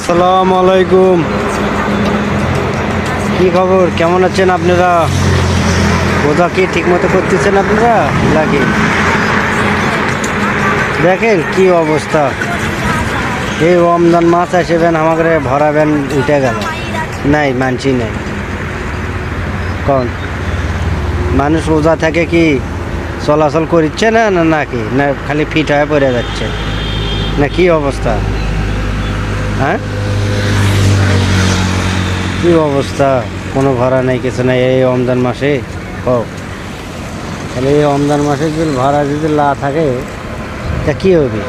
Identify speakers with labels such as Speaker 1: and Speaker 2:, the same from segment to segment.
Speaker 1: আসসালামু আলাইকুম। কি খবর, কেমন আছেন আপনারা? রোজা কি ঠিক মতো করতেছেন আপনারা নাকি? দেখেন কি অবস্থা, এই রমজান মাস আসবেন আমাকে ভরাবেন উঠে গেল, নাই মানছি নাই। কোন মানুষ রোজা থাকে কি চলাচল করছে না না নাকি, না খালি ফিট হয়ে পড়ে যাচ্ছে, না কি অবস্থা? হ্যাঁ, কি অবস্থা, কোনো ভাড়া নেই, কিছু নাই এই রমজান মাসে। ও তাহলে এই রমজান মাসে যদি ভাড়া যদি লা থাকে তা কী হবে?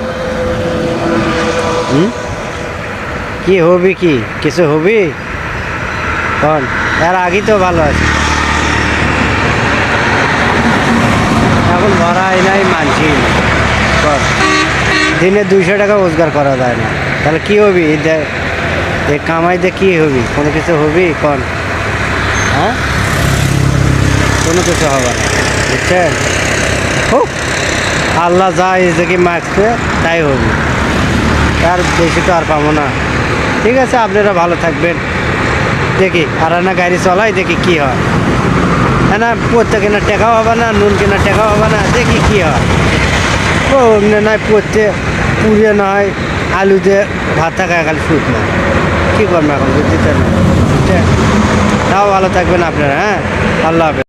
Speaker 1: কি হবে, কি কিছু হবে? কারণ এর আগেই তো ভালো আছে, এখন ভাড়াই নাই, মানছি না। কর দিনে 200 টাকা রোজগার করা যায় না, তাহলে কী হবি? এই কামাই দিয়ে কী হবি? কোনো কিছু হবি? কন হ্যাঁ, কোনো কিছু হবে না, বুঝছেন? হোক, আল্লাহ যা এদিকে মাখছে তাই হবে, তার বেশি তো আর পাবো না। ঠিক আছে, আপনারা ভালো থাকবেন। দেখি আর না গাড়ি চলাই, দেখি কি হয়। হ্যাঁ না, পড়তে কেনা টেকাও হবে না, নুন কেনা টেকাও হবে না, দেখি কি হয়। ও নয় পড়তে পুড়িয়ে নয় আলু দিয়ে ভাত থাকা খালি সুদ না, কী করবো এখন বুঝতে না। তাও ভালো থাকবেন আপনারা। হ্যাঁ, আল্লাহ হাফেজ।